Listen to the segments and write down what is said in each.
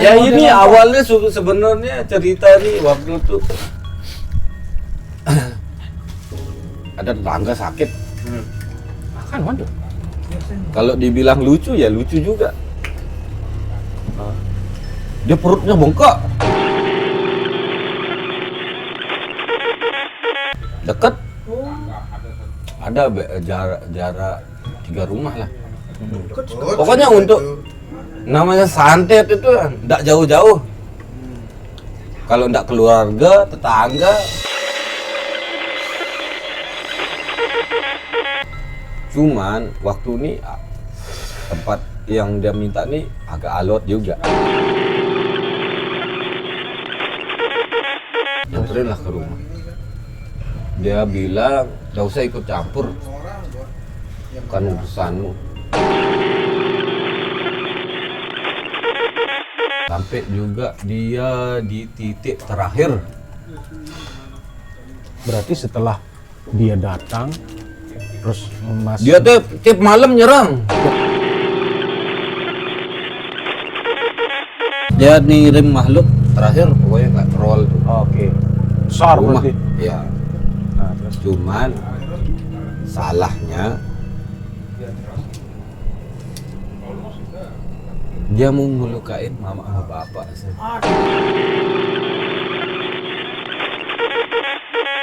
Ya ini awalnya sebenarnya cerita nih waktu itu ada tetangga sakit. Makan waduh. Kalau dibilang lucu ya lucu juga. Dia perutnya bengkak. Dekat. Ada jarak 3 rumah lah. Pokoknya untuk namanya santet itu enggak jauh-jauh. Kalau enggak keluarga, tetangga. Cuman waktu ini tempat yang dia minta nih agak alot juga. Nyamperin lah ke rumah. Dia bilang, "Gak usah ikut campur. Bukan urusanmu." Sampai juga dia di titik terakhir. Berarti setelah dia datang terus Dia tuh tiap malam nyerang. Dia ngirim makhluk terakhir pokoknya nggak roll tuh. Oke. Besar Rumah. berarti. Ya. Nah, terus Cuman salahnya dia mau ngelukain mama sama bapak.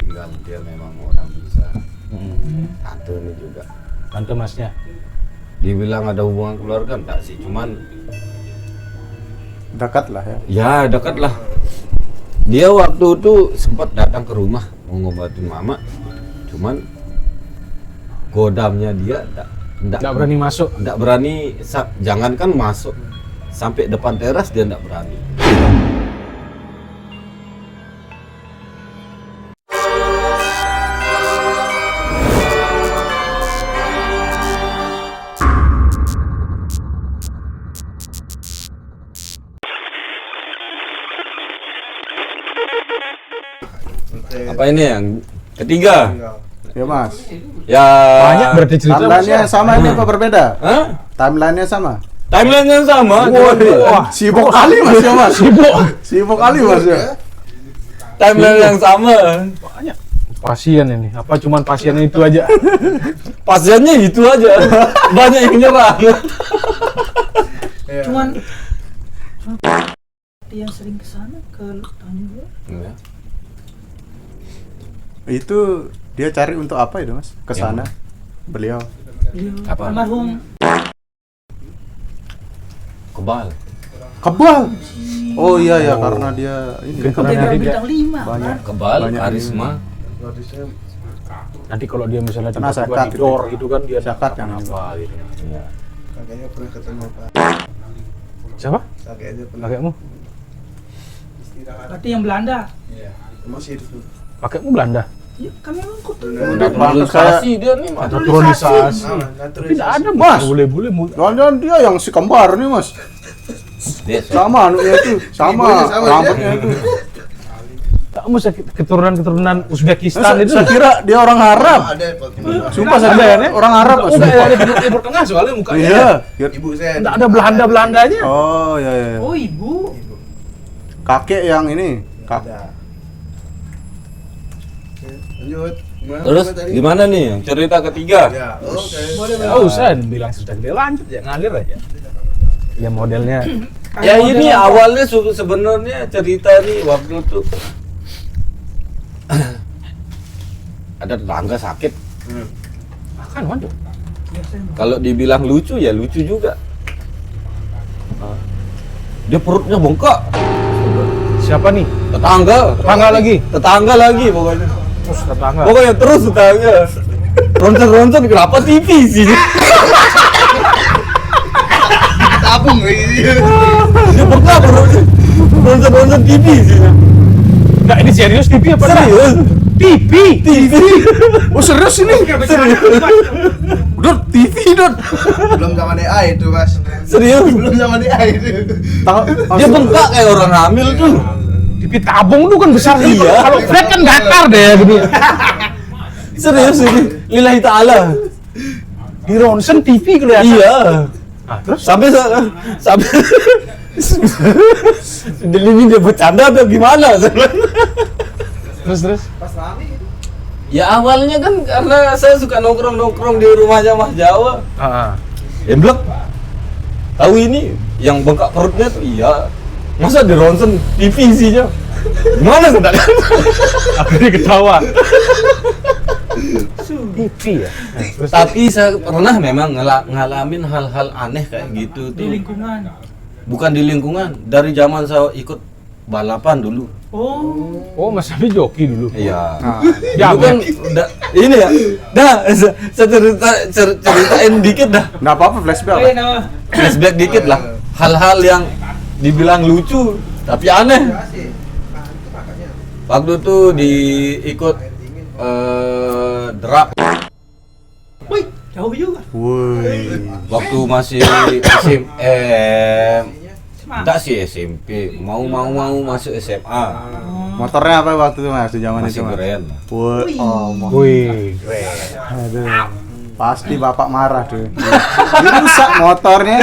Tinggal dia memang orang bisa. Tante ini juga. tante masnya. Dibilang ada hubungan keluarga enggak sih, cuman Dekat lah ya. ya dekat lah. Dia waktu itu sempat datang ke rumah mau ngobatin mama, cuman godamnya dia Enggak berani masuk. enggak berani, jangankan masuk sampai depan teras dia enggak berani. Apa ini yang ketiga? Ya Mas. Ya Banyak berarti cerita. Timeline-nya Mas, ya? sama ini apa berbeda? Hah? Timeline-nya sama. Timeline yang sama. Wah, sibuk kali Mas ya Mas. Sibuk kali Mas ya. Timeline yang sama. Banyak. Pasien ini. Apa cuman pasien itu aja? Pasiennya itu aja. Banyak yang nyerang. Cuman yang sering kesana ke Tanjung. Ya. Itu dia cari untuk apa itu Mas? Ke sana. Beliau. Apa? Almarhum Kebal. Kebal. Oh iya ya karena dia ini. Karena Dewa dia bintang 5 Banyak. Kebal, Banyak karisma. nanti kalau dia misalnya Kena tiba-tiba zakat didor gitu kan dia Zakat dapat yang apa gitu. Ya. Kakeknya pernah ketemu Pak. Siapa? Kakeknya pernah Kakekmu? istirahat. berarti yang Belanda. Iya. Masih itu. Kakekmu Belanda? Ya, kami memang kota Naturalisasi dia nih, Mas. Naturalisasi. Tidak ada Mas. Boleh-boleh. Jangan-jangan dia yang si kembar nih Mas. Dia Sama anunya itu, sama Ibunya sama, rambutnya itu. Kamu keturunan Uzbekistan itu. Saya kira dia orang Arab. Ada Pak. Sumpah saya Ada kira ya, Nek? orang Arab Mas. Udah Sumpah. ada di Timur Tengah soalnya mukanya. Iya. Ibu saya. Enggak ada Belanda-Belandanya. Oh iya iya. Oh, ibu. Kakek yang ini. Ada. Oke, lanjut. Terus gimana nih yang cerita ketiga? Ya, oke. Enggak usah bilang sudah gede lanjut ya ngalir aja. Ya modelnya Ya ini awalnya sebenarnya cerita nih waktu itu ada tetangga sakit. makan waduh. Kalau dibilang lucu ya lucu juga. Dia perutnya bengkak. Siapa nih? Tetangga Tetangga lagi. pokoknya. Terus tetangga. Pokoknya terus tetangga. Ronsen kenapa TV sih? Tabung ini. Dia bengkak perutnya. Ronsen TV sih. Enggak ini serius TV apa? Serius? TV. Oh serius ini? Udah TV Dot. Belum zaman AI itu, Mas. Serius? Belum zaman AI itu. Dia bengkak kayak orang hamil tuh. TV tabung tuh kan besar gitu. Iya. Kalau flat kan datar deh gini. Serius ini. Lillahi ta'ala. Di ronsen TV kelihatan. Iya. Ah, terus Sampai Ini dia bercanda atau gimana? Terus. Pas rame gitu. Ya awalnya kan karena saya suka nongkrong di rumahnya Mas Jawa. Emblek. Tahu ini yang bengkak perutnya tuh iya. Masa di ronsen TV isinya? Gimana sedang? Akhirnya ketawa. TV ya. Terus Tapi saya pernah memang ngalamin hal-hal aneh kayak gitu Di tuh. lingkungan. Bukan di lingkungan, dari zaman saya ikut balapan dulu. Oh, Mas Abi joki dulu. Iya. Ya, Dulu kan ini ya. Dah, saya ceritain dikit dah. Nggak apa-apa flashback. eh nama. Flashback dikit lah. Hal-hal yang dibilang lucu tapi aneh. Asik. Nah, itu makanya. Waktu itu ikut drag Wih, jauh juga. Woi. waktu masih enggak sih SMP, mau masuk SMA. Motornya apa waktu itu mas di zaman Masih itu mas? keren. Woi. Oh, Wih, aduh. Pasti bapak marah tuh. Rusak motornya.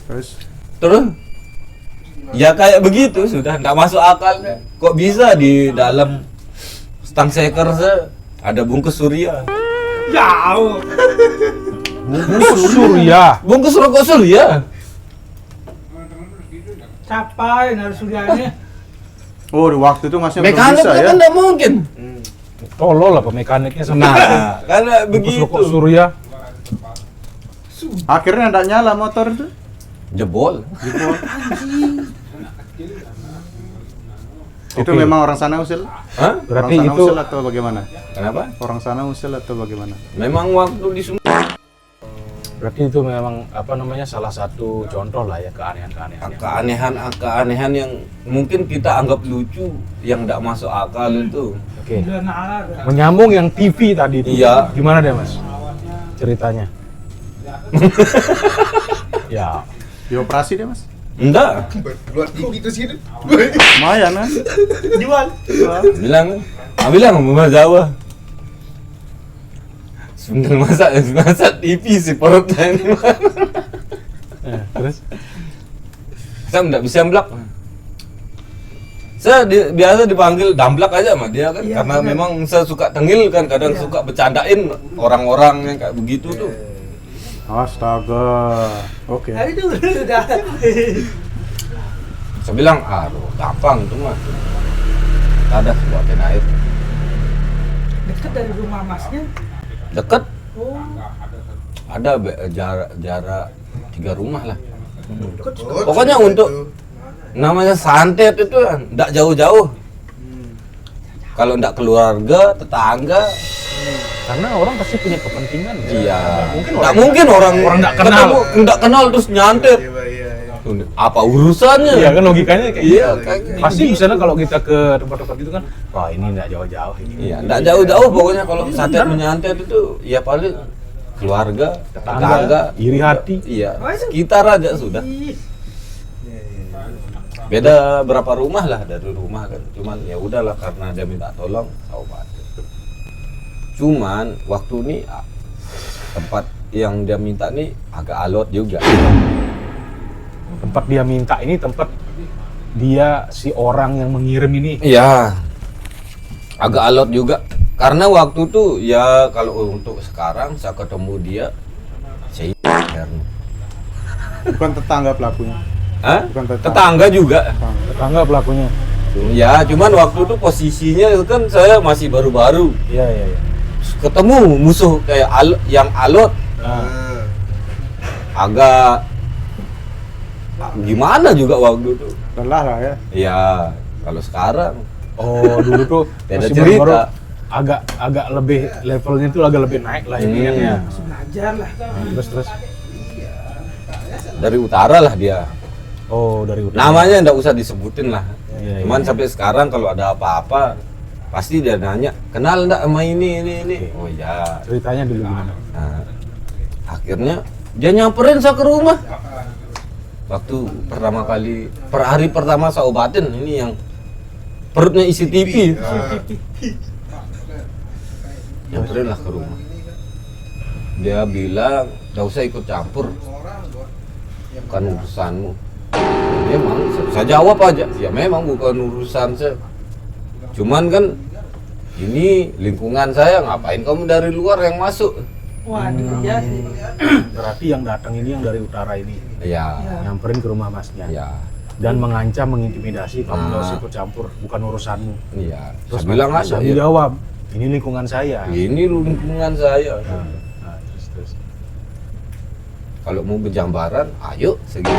Terus ya kayak begitu sudah enggak masuk akal. Kok bisa di dalam stang seker ada bungkus surya? Jauh. bungkus Surya. Bungkus rokok surya. Siapa yang harus surianya? Oh di waktu itu masnya belum Mekanik bisa ya? kan enggak mungkin. Tolol apa mekaniknya sama. Nah, karena Bungkus begitu. rokok Surya. Akhirnya enggak nyala motor itu. Jebol. Itu Oke. memang orang sana usil? Hah? Berarti orang sana itu usil atau bagaimana? Kenapa? Orang sana usil atau bagaimana? Memang waktu di berarti itu memang apa namanya salah satu contoh lah ya keanehan-keanehan. keanehan yang mungkin kita anggap lucu, yang tidak masuk akal itu. Oke. Udah nalar. Menyambung yang TV tadi itu. Iya. Gimana deh Mas? Ceritanya. Ya. Dioperasi dia mas? Enggak, Keluar TV terus gitu. Lumayan kan? Jual. bilang sama Jawa. Sebenarnya masak TV si perutnya ini. Terus Saya enggak bisa blak. Saya biasa dipanggil damblak aja sama dia kan, Iya, karena bener. memang saya suka tengil kan, kadang Iya. suka bercandain orang-orang yang kayak begitu tuh. Astaga. Oke. Hari itu udah. Saya bilang, gampang itu mah. Ada buatin air. Dekat dari rumah masnya. Deket, Oh, ada jarak 3 rumah lah. dekat. Pokoknya untuk namanya santet itu enggak jauh-jauh. Kalau enggak keluarga, tetangga, karena orang pasti punya kepentingan. iya. Mungkin Enggak mungkin orang nggak kenal. enggak kenal terus nyantet. Iya. Apa urusannya? Iya kan logikanya kayak Iya, gitu. kayak Pasti gitu. misalnya kalau kita ke tempat-tempat gitu kan, wah ini nggak jauh-jauh ini. Iya, enggak jauh-jauh pokoknya kalau santet menyantet itu ya paling keluarga, tetangga, iri hati. Iya, sekitar aja sudah. Ih, Beda berapa rumah lah dari rumah kan. Cuman ya udahlah karena dia minta tolong, saya obatin. Cuman waktu ini tempat yang dia minta nih agak alot juga. Tempat dia minta ini tempat dia si orang yang mengirim ini. Iya. Agak alot juga. Karena waktu tuh ya kalau untuk sekarang saya ketemu dia saya Bukan tetangga pelakunya. Hah? Bukan Tetangga juga. Tetangga pelakunya. Ya, cuman waktu itu posisinya kan saya masih baru-baru. Iya. Terus ketemu musuh kayak yang alot, agak gimana juga waktu itu. Lelah lah ya. Ya, kalau sekarang Oh dulu tuh Beda masih cerita. baru-baru agak lebih levelnya tuh agak lebih naik lah ini kan ya. harus belajar lah. Terus. dari utara lah dia. Oh dari utara. Namanya nggak usah disebutin lah. Iya, Cuman iya. sampai sekarang kalau ada apa-apa pasti dia nanya, kenal nggak sama ini. Oh iya. Ceritanya dulu gimana? Nah, akhirnya dia nyamperin saya ke rumah. Waktu pertama kali, hari pertama saya obatin, ini yang perutnya isi TV. Nyamperin lah ke rumah. Dia bilang, "Gak usah ikut campur, bukan urusanmu." Memang saya jawab aja, ya memang bukan urusan saya. Cuman kan ini lingkungan saya, ngapain kamu dari luar yang masuk? Waduh, ya sih. Berarti yang datang ini yang dari utara ini Ya, nyamperin ke rumah masnya ya, dan mengancam, mengintimidasi, kamu nggak usah Nah. ikut campur, bukan urusanmu. iya. Terus Saya bilang aja, saya ya, jawab, ini lingkungan saya. ini lingkungan saya. Nah, terus. Kalau mau berjambaran, ayo segitu.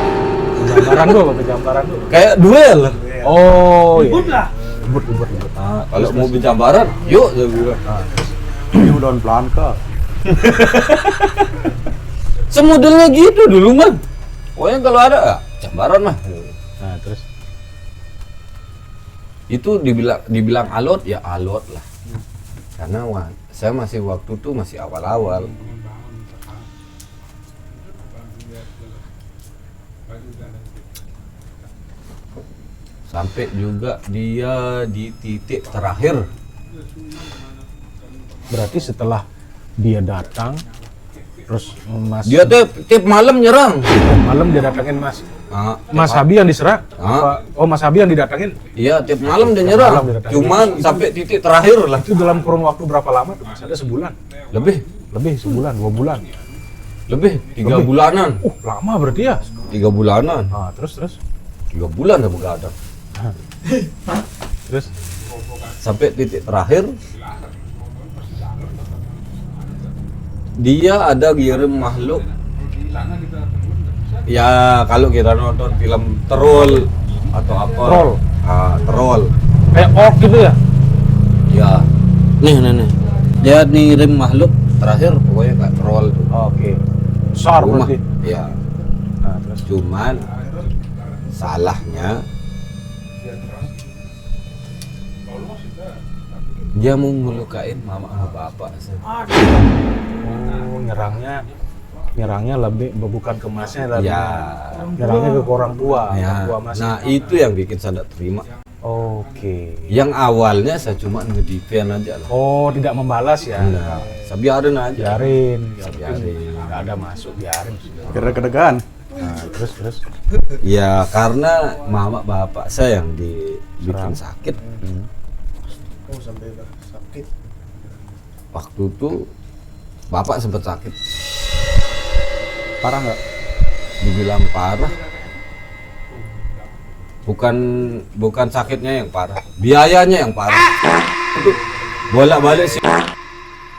Penjambaran tuh apa? Penjambaran tuh? Kayak duel. Oh Ribut iya. lah. Ribut. Kalau mau berjambaran, yuk saya bilang. Ini udah pelan ke. Semodelnya gitu dulu man. Pokoknya kalau ada jambaran mah. Nah, terus Itu dibilang alot ya alot lah. Karena saya masih waktu itu masih awal-awal. Sampai juga dia di titik terakhir. berarti setelah dia datang, terus Mas Dia tiap malam nyerang. malam dia datangin Mas. Ah, Mas Habi yang diserang? Ah. Apa- Oh, Mas Habi yang didatangin? Iya, tiap malam dia nyerang. malam dia datangin. Cuman sampai titik terakhir lah. Itu dalam kurun waktu berapa lama tuh Mas? Ada sebulan? Lebih, Lebih sebulan, 2 bulan. lebih 3 Lebih. bulanan. Lama berarti ya? 3 bulanan. Nah, terus 3 bulan dah begadang. terus Sampai titik terakhir dia ada ngirim makhluk. Ya kalau kita nonton film troll atau apa. Troll. Troll. kayak orc gitu ya? Ya. Nih. Dia ngirim makhluk terakhir pokoknya kayak troll tuh. Oke. Besar Rumah. berarti. Ya. Nah, terus Cuman salahnya dia mau ngelukain mama sama bapak. oh, nyerangnya lebih bukan ke Masnya tapi Ya. nyerangnya ke orang tua, Ya. orang tua Mas. Nah itu yang bikin saya tidak terima. Oke. Yang awalnya saya cuma ngedefend aja lah. Oh, tidak membalas ya? Nah, saya biarin aja. Biarin. Biarin. Nggak ada masuk, biarin. Kira kedegan. Nah, terus. Ya karena mama bapak saya yang dibikin sakit. Oh sampai sakit. Waktu itu bapak sempat sakit. Parah nggak? Dibilang parah. Bukan sakitnya yang parah, biayanya yang parah. Itu bolak-balik sih.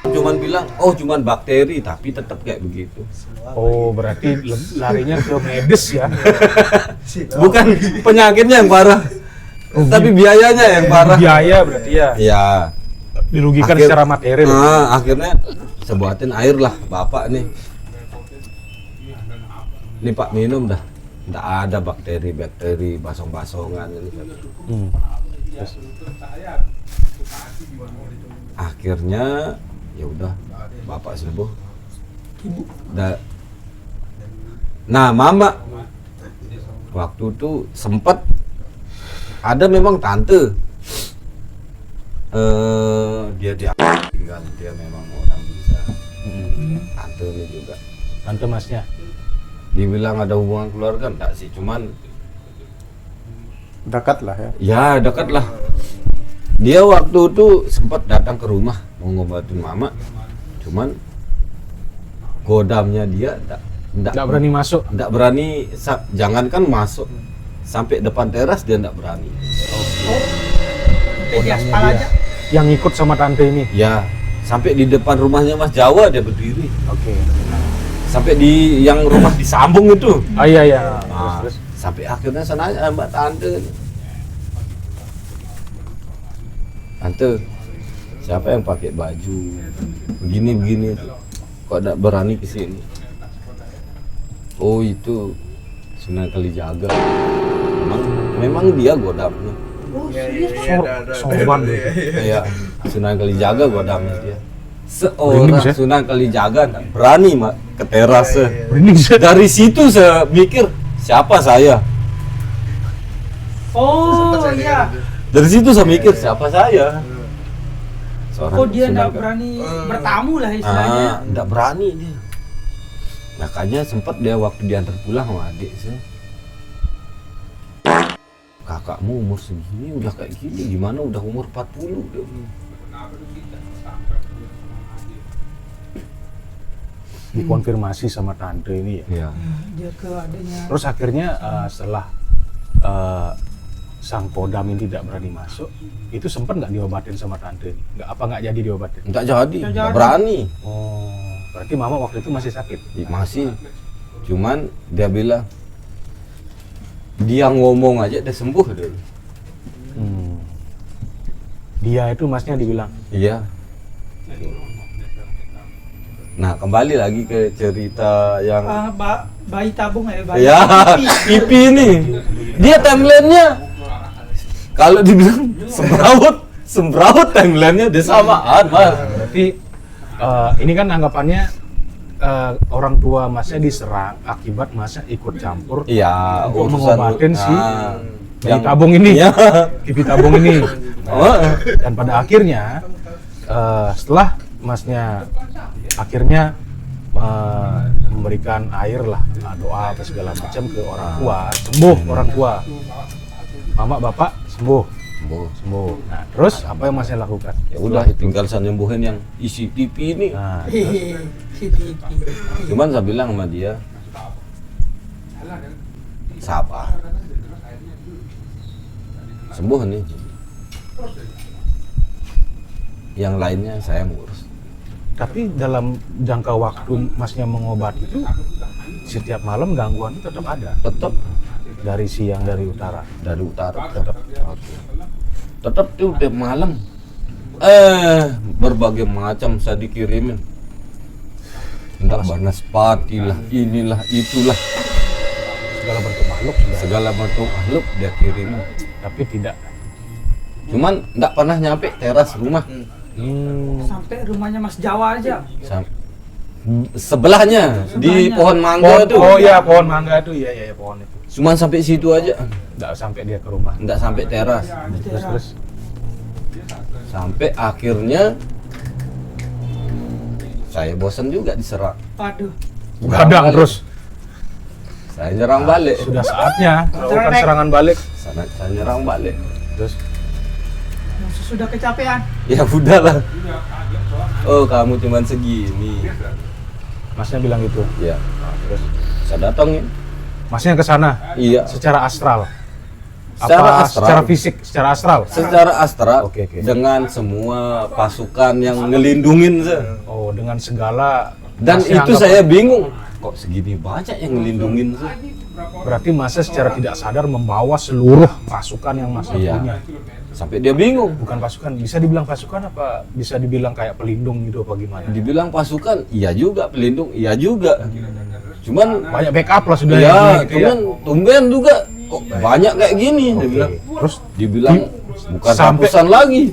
Cuman bilang, oh cuman bakteri, tapi tetap kayak begitu. Oh, berarti larinya ke medis ya? Bukan penyakitnya yang parah, tapi biayanya yang parah. Biaya berarti ya? Ya. Dirugikan Akhir- secara materi. Nah, akhirnya saya buatin air lah, bapak nih. Ini Pak minum dah. Nggak ada bakteri basong-basongan ini. Hmm. Terus, Akhirnya ya udah bapak sembuh. Nah mama waktu itu sempat ada memang tante dia tinggal, dia memang orang bisa. Tante ini juga tante Masnya? dibilang ada hubungan keluarga enggak sih, cuman Dekat lah ya. ya dekat lah. Dia waktu itu sempat datang ke rumah mau ngobatin mama, cuman godamnya dia Nggak berani masuk? enggak berani, jangankan masuk sampai depan teras dia enggak berani. Sampai di aspal aja. Yang ikut sama tante ini? Ya sampai di depan rumahnya Mas Jawa dia berdiri, Oke. sampai di yang rumah disambung itu. Ah iya. Nah, Terus. sampai akhirnya saya nanya Mbak Tante, siapa yang pakai baju begini kok enggak berani ke sini? Oh itu Sunan Kalijaga. Memang dia godamnya. Soban tuh. Kayak Sunan Kalijaga godamnya dia. Merinding, Seorang saya. Sunan Kalijaga nggak berani ke terase. Merinding saya. Dari situ saya mikir siapa saya. Oh iya. Dari situ saya mikir siapa saya. Seorang Oh dia nggak Sunda. berani bertamu lah istilahnya. Nggak berani dia. Makanya sempat dia waktu diantar pulang sama adik sih. Kakakmu umur segini udah kayak gini, gimana udah umur 40 dia. Dikonfirmasi sama tante ini ya. Iya. Dia ke adanya. Terus akhirnya setelah sang kodam ini tidak berani masuk, itu sempat nggak diobatin sama tante ini? Nggak jadi diobatin? Nggak jadi, Nggak nggak jadi. berani. Oh, berarti mama waktu itu masih sakit? Masih. Cuman dia bilang dia ngomong aja dia sembuh dia. Dia itu masnya dibilang? Iya. Nah kembali lagi ke cerita yang Bayi tabung ya, bayi ya pipi. pipi ini dia timelinenya kalau dibilang sembraut timelinenya dia samaan mas. Berarti ini kan anggapannya orang tua masnya diserang akibat masnya ikut campur Iya untuk urusan mengobatin si bayi yang tabung ini, ya. pipi tabung ini. Oh. Dan pada akhirnya setelah masnya akhirnya memberikan air lah, doa apa segala macam ke orang tua, sembuh orang tua, mama bapak sembuh. Nah terus apa yang masnya lakukan? Ya udah tinggal saya nyembuhin yang isi pipi ini. Nah, Si pipi. Cuman saya bilang sama dia sabar, sembuh nih, yang lainnya saya ngurus. tapi dalam jangka waktu masnya mengobati itu setiap malam gangguan itu tetap ada, Tetap dari siang dari utara. dari utara tetap tuh udah malam berbagai macam saya dikirimin, entah banaspati lah, inilah itulah, Segala bentuk makhluk sudah, segala bentuk makhluk dia kirimin. tapi tidak. Cuman nggak pernah nyampe teras rumah. Sampai rumahnya Mas Jawa aja. Sebelahnya di Sebelahnya. pohon mangga itu. Oh iya, pohon mangga itu, iya pohon itu. Cuman sampai situ aja, Nggak sampai dia ke rumah. nggak sampai teras. Terus Sampai akhirnya saya bosan juga diserang. Waduh. kadang balik. terus Saya nyerang balik. sudah saatnya melakukan serangan balik. Saya nyerang balik. Terus Sudah kecapean. Ya udahlah. Oh kamu cuman segini. masnya bilang gitu. Ya. Terus Saya datangin. masnya ke sana Iya. secara astral. Secara astral. Secara fisik, secara astral. Secara astral. Oke. Dengan semua pasukan yang ngelindungin saya. Oh, dengan segala. Dan masnya itu anggap- saya bingung. Kok segini banyak yang ngelindungin saya? Berarti masnya secara tidak sadar membawa seluruh pasukan yang masnya Iya. punya. Sampai dia bingung. Bukan pasukan, bisa dibilang pasukan apa bisa dibilang kayak pelindung gitu apa gimana? Dibilang pasukan, iya juga. Pelindung, iya juga. Cuman Banyak backup lah sudah ya, gitu ya. cuman tumben juga kok banyak kayak gini dia bilang. Terus Dibilang bukan sampai- ratusan lagi,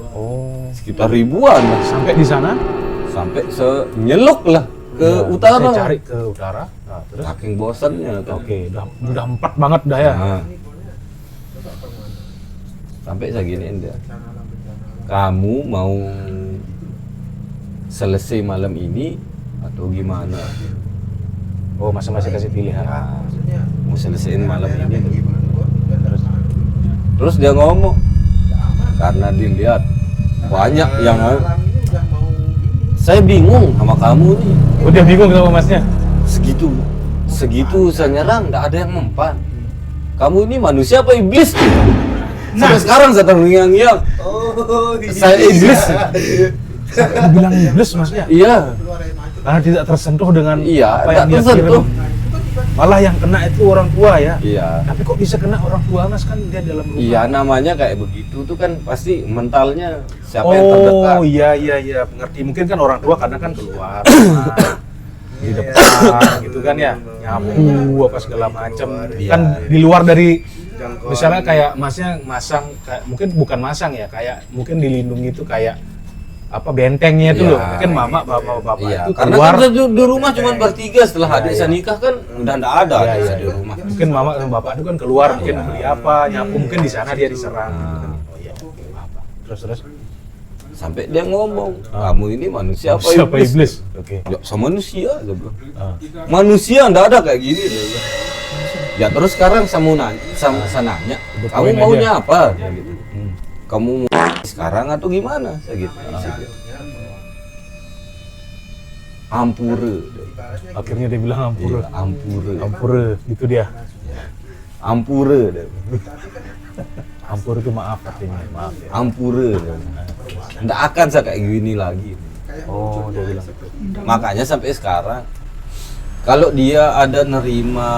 oh, sekitar ribuan. sampai di sana Sampai senyeluk lah ke ya, utara. saya cari ke utara. Nah, terus Saking bosannya tuh. oke, udah 4 banget dah ya. Nah. Sampai saya giniin dia. Kamu mau selesai malam ini atau gimana? Oh, masing-masing kasih pilihan. Mau selesaiin malam ini. Terus Terus dia ngomong, karena dilihat banyak yang saya bingung sama kamu nih. oh, dia bingung sama masnya. Segitu saya nyerang, nggak ada yang mempan. Kamu ini manusia apa iblis? Sampai sekarang saya terngiang-ngiang. Saya iblis. Dibilang iblis masnya. Iya, Karena tidak tersentuh dengan iya, apa yang nggak dia tersentuh. kirim. Malah yang kena itu orang tua ya. Iya. Tapi kok bisa kena orang tua mas, kan dia dalam rumah. Iya, namanya kayak begitu tuh kan pasti mentalnya siapa yang terdekat. Oh iya, mengerti. Mungkin kan orang tua kadang kan keluar di depan gitu kan ya, nyapu apa segala macam. Iya. Kan di luar dari misalnya kayak masnya masang kayak, mungkin bukan masang ya, kayak mungkin dilindungi itu kayak apa bentengnya itu Iya. loh. Mungkin mama bapak Iya, itu karena keluar. kan di rumah cuma bertiga setelah adik saya nikah kan udah nggak ada Iya, adik iya, saya di iya. rumah. Mungkin mama sama bapak itu kan keluar, mungkin Iya. beli apa, nyapu, mungkin di sana dia diserang. Nah. Oh iya, oke, apa. Terus Sampai dia ngomong, kamu ini manusia apa Siapa iblis? iblis? Oke. Ya, sama manusia, dia bilang. Manusia ndak ada kayak gini, dia bilang. Ya terus sekarang saya nanya, Udah kamu poin maunya aja. apa? Dia gitu. Kamu mau sekarang atau gimana? Saya gitu. Ampure. Akhirnya dia bilang ampure. Iya, ampure. Ampure, itu dia. Ampure. Dia. Ampure itu maaf artinya, maaf ya. Ampure. Nggak akan saya kayak gini lagi. Oh, dia bilang gitu. Makanya sampai sekarang kalau dia ada nerima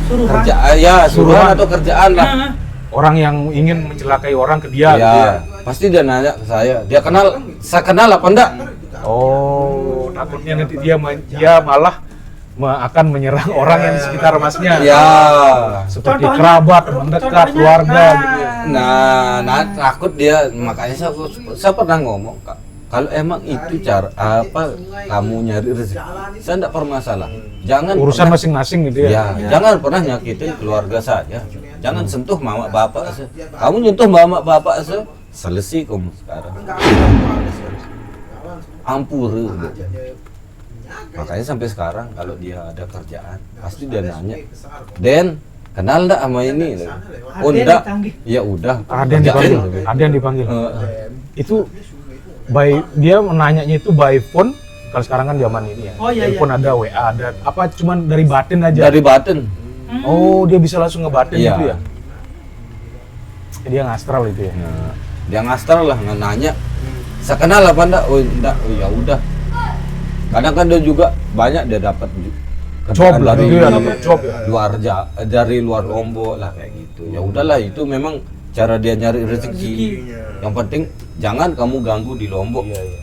Suruhan. kerjaan, ya suruhan atau kerjaan lah, Nah, Orang yang ingin mencelakai orang ke dia, gitu ya. ya pasti dia nanya ke saya. Dia kenal, saya kenal apa enggak? Oh, takutnya nanti dia malah akan menyerang orang yang di sekitar masnya. Ya. Seperti Contohnya- kerabat, teman dekat, contohnya, keluarga nah. gitu ya. Nah, takut dia. Makanya saya pernah ngomong, Kak, kalau emang itu cara apa kamu nyari rezeki, saya enggak permasalah. Jangan Urusan pernah- masing-masing gitu ya. Ya, jangan pernah nyakitin keluarga saya. Jangan sentuh mama bapak saya. Kamu nyentuh mama bapak saya, selesai kamu sekarang. Ampure. Makanya sampai sekarang kalau dia ada kerjaan, pasti dia nanya, Den, kenal ndak sama ini? Oh Aden enggak. dipanggil. Ya udah. Ada yang kerjain. dipanggil. Ada yang dipanggil. Eh, Itu dia menanyanya itu by phone. Kalau sekarang kan zaman ini ya. Oh, iya, Telepon ada, WA ada. Apa cuman dari batin aja? dari Baten. Oh, dia bisa langsung ngebatin Iya. gitu ya. Dia ngastral itu ya. Nah, dia ngastar lah nanya, saya kenal apa enggak? Oh enggak. Oh ya udah. Kadang kan dia juga banyak dia dapat Job lah dari gitu ya, dapat job ya. dari luar Lombok lah kayak gitu. Ya udahlah, itu memang cara dia nyari rezeki. Yang penting jangan kamu ganggu di Lombok. Iya, iya.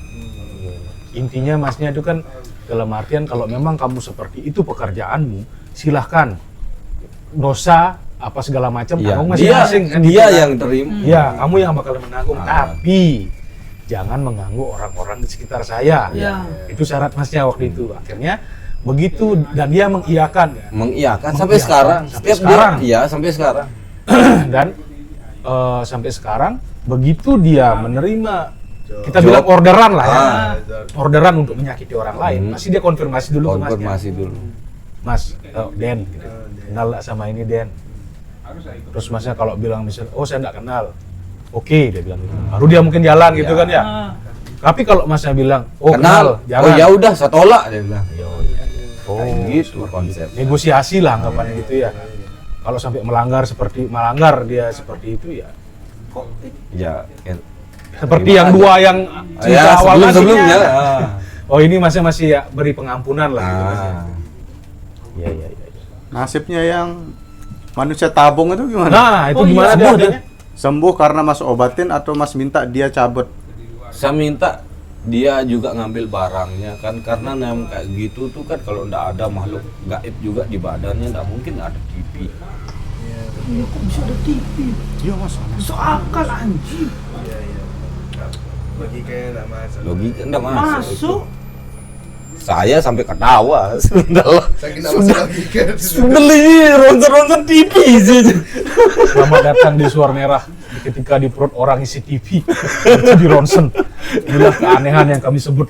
Intinya masnya itu kan dalam artian kalau memang kamu seperti itu pekerjaanmu, silahkan. Dosa apa segala macam Iya, kamu dia masing-masing kan dia gitu kan. yang terima. Iya, kamu yang bakal menanggung. Ah. Tapi jangan mengganggu orang-orang di sekitar saya. Iya. Itu syarat masnya waktu itu. Akhirnya begitu dan dia mengiyakan Mengiyakan sampai Mengiyakan. sekarang. Sampai Setiap sekarang. dia, iya sampai sekarang. dan sampai sekarang begitu dia menerima kita Job. bilang orderan lah ya. Ah. Orderan untuk menyakiti orang lain, pasti dia konfirmasi dulu ke masnya. Konfirmasi dulu. Mas, Den, gitu. Kenal nggak sama ini Den? Terus masnya kalau bilang misalnya, oh saya nggak kenal, oke dia bilang gitu. Baru dia mungkin jalan gitu Ya. kan ya. Nah, Tapi kalau masnya bilang, oh Kenal. jangan. Oh ya udah, saya tolak dia bilang. Oh, Kayak gitu konsep. negosiasi lah anggapannya gitu ya. Kalau sampai melanggar dia seperti itu ya. Ya, Seperti yang dua yang cerita ya awal tadi. sebelumnya. Oh ini masih ya beri pengampunan lah gitu Mas, ya. Ah. Iya, iya, iya. Nasibnya yang manusia tabung itu gimana? Nah, itu Oh, iya, gimana sembuh dia? dia. Sembuh karena Mas obatin atau Mas minta dia cabut? Saya minta dia juga ngambil barangnya kan, karena yang kayak gitu tuh kan kalau ndak ada makhluk gaib juga di badannya, ndak mungkin ada TV. iya kok bisa ada TV? Iya Mas. Masuk akal anjing. Logikanya nggak masuk. Logika ndak masuk. Masuk. Saya sampai ketawa. Sudah Saking nggak masuk logika. sudah ini ronsen-ronsen TV sih. Selamat datang di Suar Merah. Ketika di perut orang isi TV, itu di ronsen. Inilah keanehan yang kami sebut.